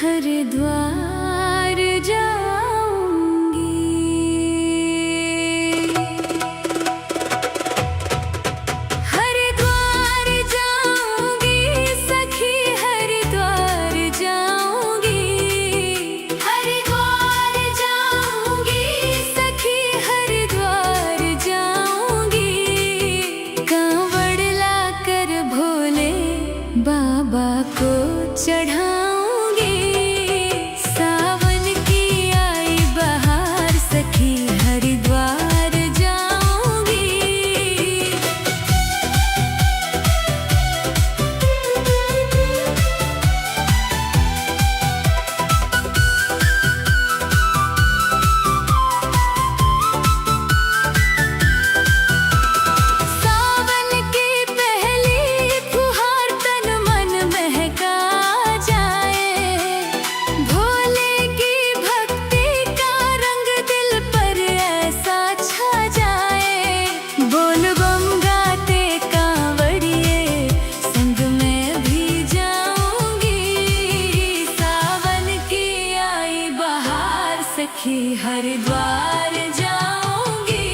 हरिद्वार जाऊंगी। हरिद्वार जाऊंगी सखी, हरिद्वार जाऊंगी। हरिद्वार जाऊंगी सखी, हरिद्वार जाऊंगी। कांवड़ लाकर भोले बाबा को चढ़ा सखी, हरिद्वार जाऊंगी।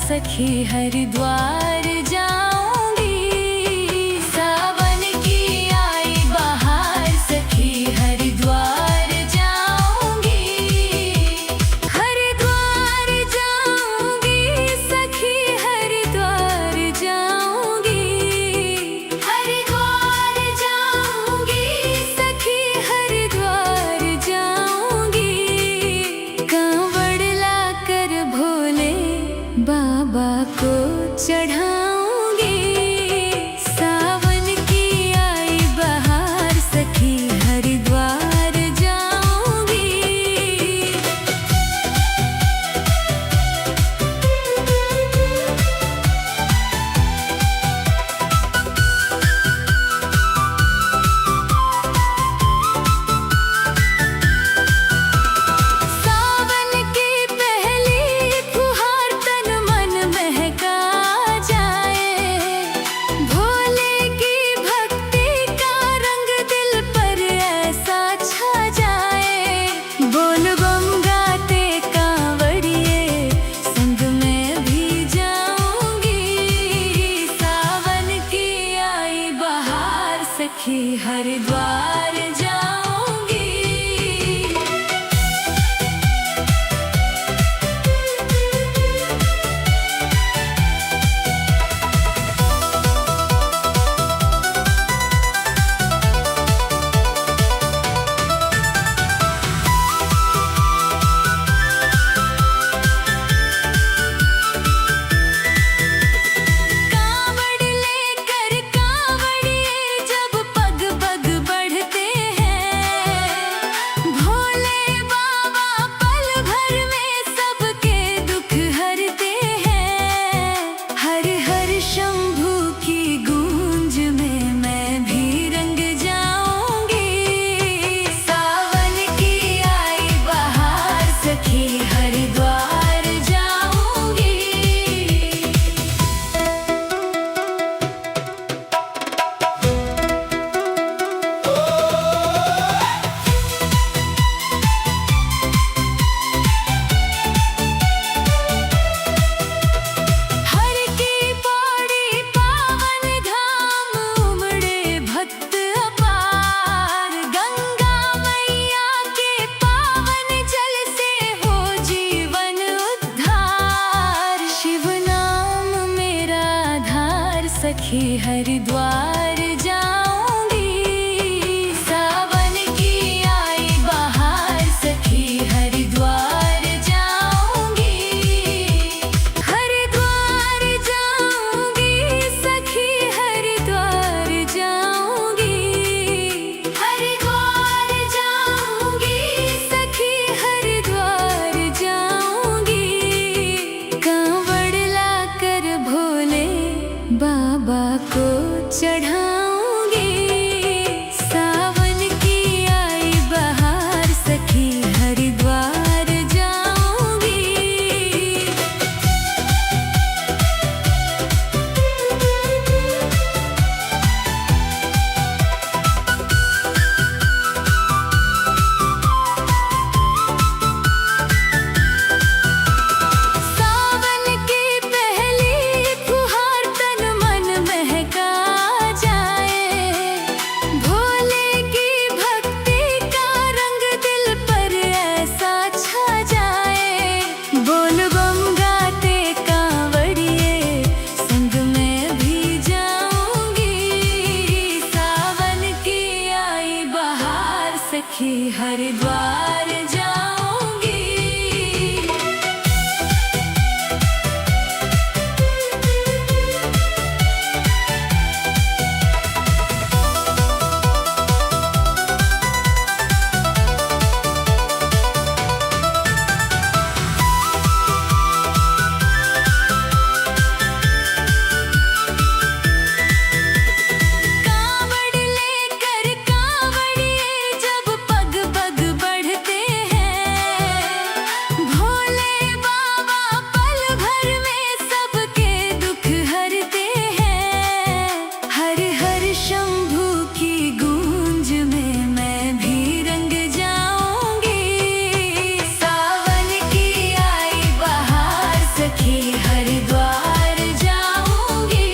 सखी, हरिद्वार जाऊंगी। सावन की आई बहार सखी, हरिद्वार जाऊंगी। हरिद्वार जाऊंगी सखी, हरिद्वार जाऊंगी। हरिद्वार जाऊंगी सखी, हरिद्वार जाऊंगी। कांवड़ लाकर भोले बाबा को चढ़ाऊंगी। सावन की आई बहार सखी, हरिद्वार जाऊंगी। सावन की पहली फुहार तन मन महका जाए। सखी हरिद्वार जाऊंगी। सावन की आई बहार सखी हरिद्वार जाऊंगी। हरिद्वार जाऊंगी सखी हरिद्वार जाऊंगी। हरिद्वार जाऊंगी सखी हरिद्वार जाऊंगी। कांवड़ लाकर भोले बाबा को चढ़ाऊंगी। सावन की आई बहार सखी हरिद्वार जाऊंगी। सावन की पहली फुहार तन मन महका जाए। भोले की भक्ति का रंग दिल पर ऐसा छा जाए। बोल बम गाते कांवड़िए संग में भी जाऊंगी। सावन की आई बहार सखी हरिद्वार जाऊंगी। कांवड़ लेकर कांवड़िए जब पग पग बढ़ते हैं। भोले बाबा पल भर में सबके दुख हरते हैं। हर हर शंभू की गूंज में मैं भी रंग जाऊंगी। सावन की आई बहार सखी हरिद्वार जाऊंगी।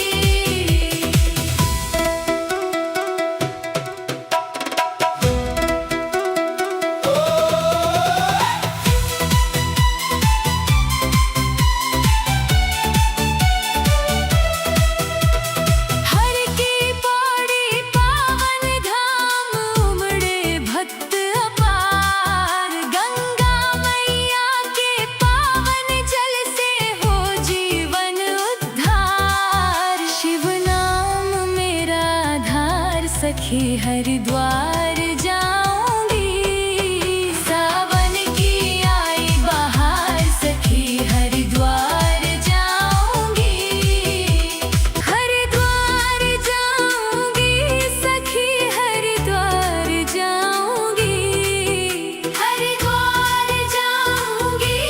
हर की पौड़ी पावन धाम उमड़े भक्त अपार। गंगा मैया के पावन जल से हो जीवन उद्धार। शिव नाम मेरा आधार सखी हरिद्वार जाऊंगी। सावन की आई बहार सखी हरिद्वार जाऊंगी। हरिद्वार जाऊंगी सखी हरिद्वार जाऊंगी। हरिद्वार जाऊंगी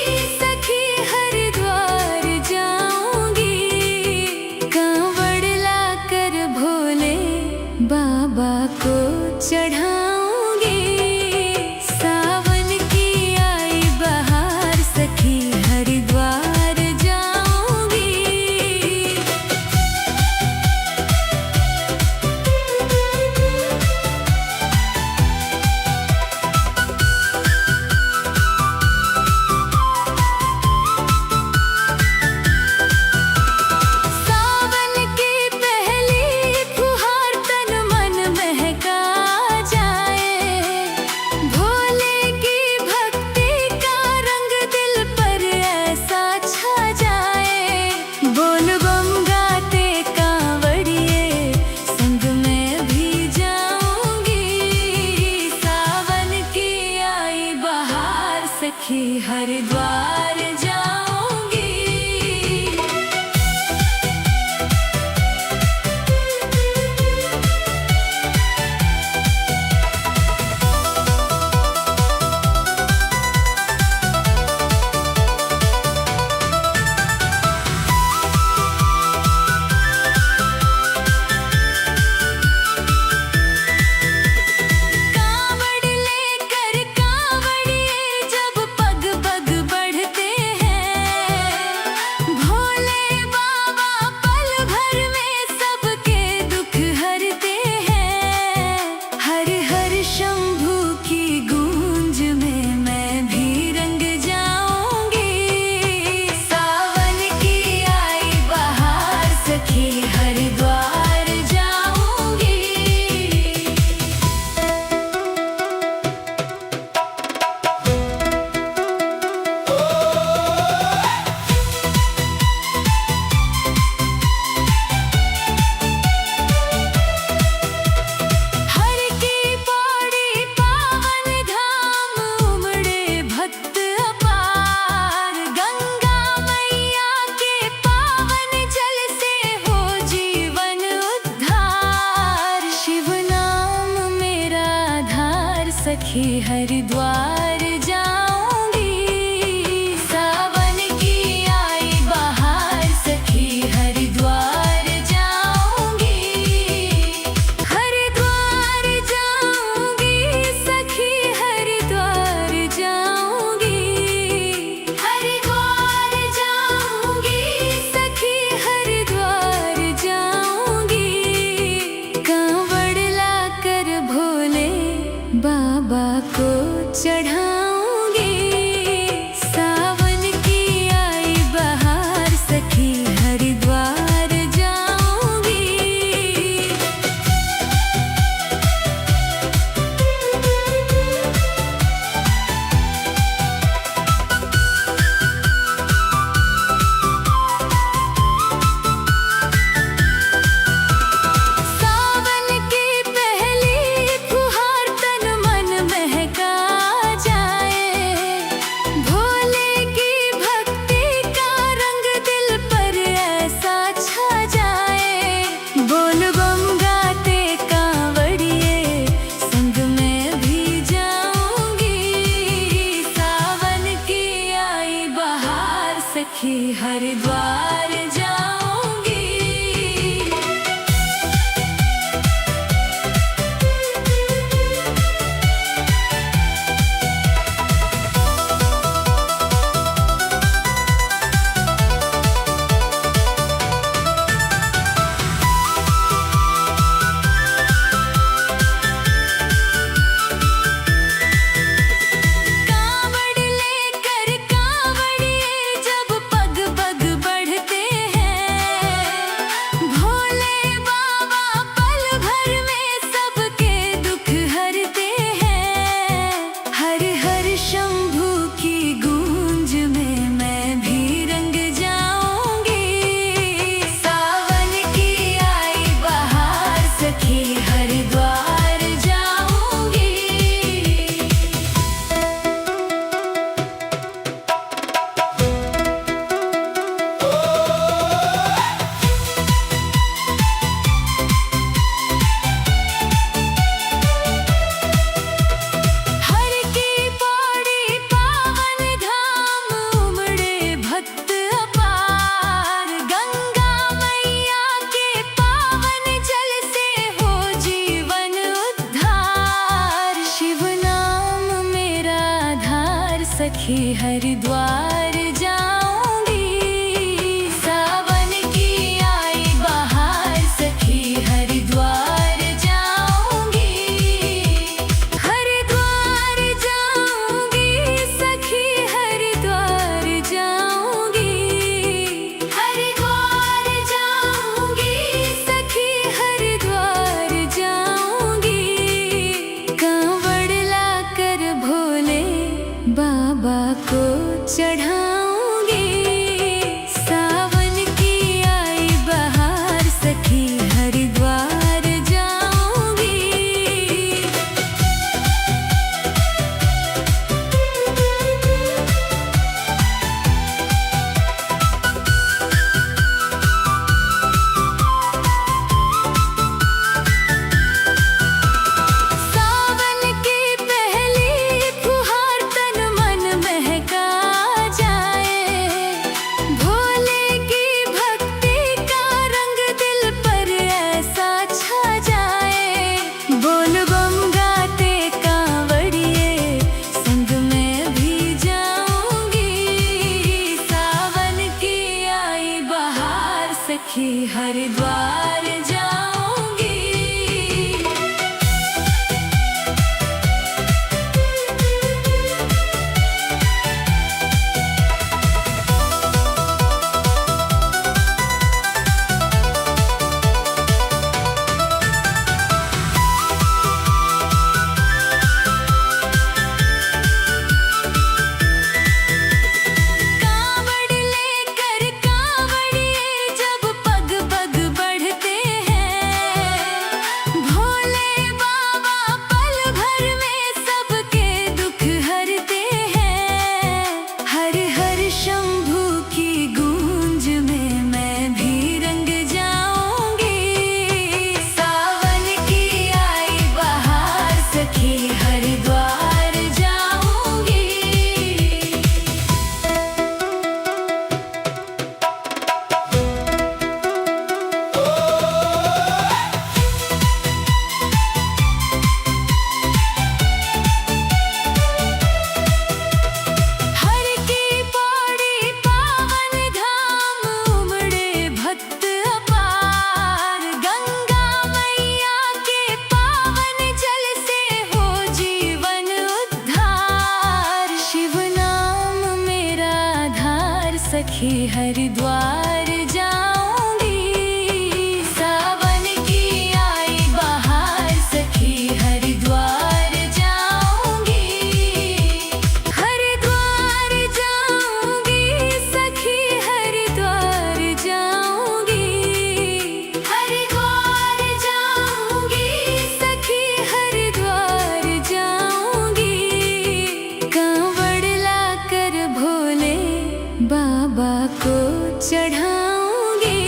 सखी हरिद्वार जाऊंगी। कांवड़ लाकर भोले बाबा को चढ़ा हरिद्वार जाऊंगी। सावन की आई बहार सखी हरिद्वार जाऊंगी। हरिद्वार जाऊंगी सखी हरिद्वार जाऊंगी। हरिद्वार जाऊंगी सखी हरिद्वार जाऊंगी। कांवड़ लाकर भोले बाबा को चढ़ाऊंगी। सावन की आई बहार सखी हरिद्वार जाऊंगी। सावन की पहली फुहार तन मन महका जाए। भोले की भक्ति का रंग दिल पर ऐसा छा जाए। बोल बम गाते कांवड़िए संग में भी जाऊंगी। सावन की आई बहार सखी हरिद्वार जाऊंगी। कांवड़ लेकर कांवड़िए जब पग पग बढ़ते हैं। भोले बाबा पल भर में सबके दुख हरते हैं। हर हर शंभू की गूंज में मैं भी रंग जाऊंगी। सावन की आई बहार सखी हरिद्वार जाऊंगी। हर की पौड़ी पावन धाम उमड़े भक्त अपार। गंगा मैया के पावन जल से हो जीवन उद्धार। शिव नाम मेरा आधार सखी हरिद्वार जाऊंगी। सावन की आई बहार सखी हरिद्वार जाऊंगी। हरिद्वार जाऊंगी सखी हरिद्वार जाऊंगी। हरिद्वार जाऊंगी सखी हरिद्वार जाऊंगी। कांवड़ लाकर भोले बाबा को चढ़ाऊंगी। सावन की आई बहार सखी हरिद्वार जाऊंगी। सावन की पहली फुहार तन मन महका जाए। भोले की भक्ति का रंग दिल पर ऐसा छा जाए। बोल बम गाते कांवड़िए संग में भी जाऊंगी। सावन की आई बहार सखी हरिद्वार जाऊंगी। कांवड़ लेकर कांवड़िए जब पग पग बढ़ते हैं। हरिद्वार जाऊंगी। सावन की आई बहार सखी हरिद्वार जाऊंगी। हरिद्वार जाऊंगी सखी हरिद्वार जाऊंगी। हरिद्वार जाऊंगी सखी हरिद्वार जाऊंगी। कांवड़ लाकर भोले बाबा को चढ़ाऊंगी।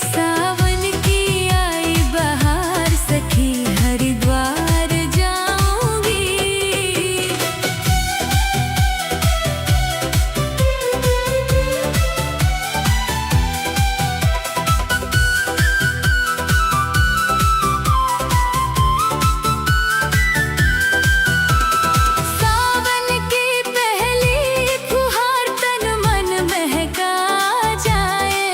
सावन की आई बहार सखी हरिद्वार जाऊंगी। सावन की पहली फुहार तन मन महका जाए।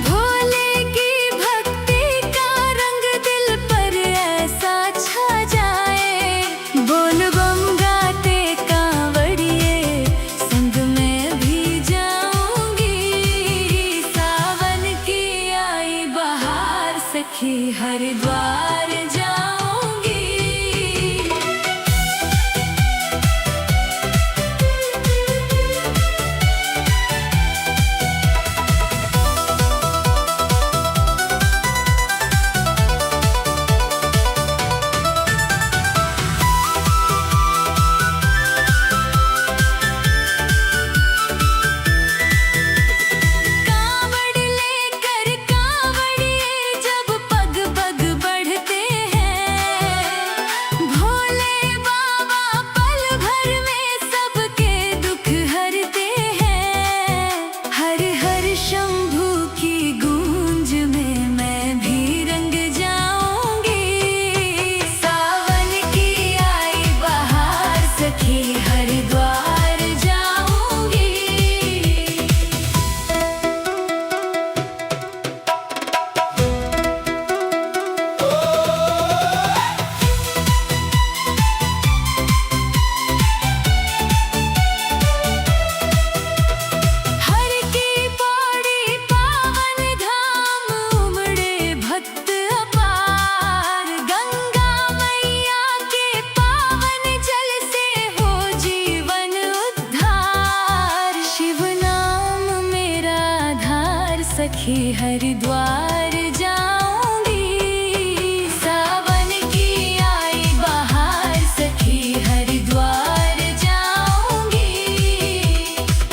भोले की भक्ति का रंग दिल पर ऐसा छा जाए। बोल बम गाते कांवड़िए संग में भी जाऊंगी। सावन की आई बहार सखी हरिद्वार जाऊंगी। कांवड़ लेकर कांवड़िए जब पग पग बढ़ते हैं। भोले बाबा पल भर में सबके दुख हरते हैं। हर हर शंभू की गूंज में मैं भी रंग जाऊंगी। सावन की आई बहार सखी हरिद्वार जाऊंगी। हर की पौड़ी पावन धाम उमड़े भक्त अपार। गंगा मैया के पावन जल से हो जीवन उद्धार। शिव नाम मेरा आधार सखी हरिद्वार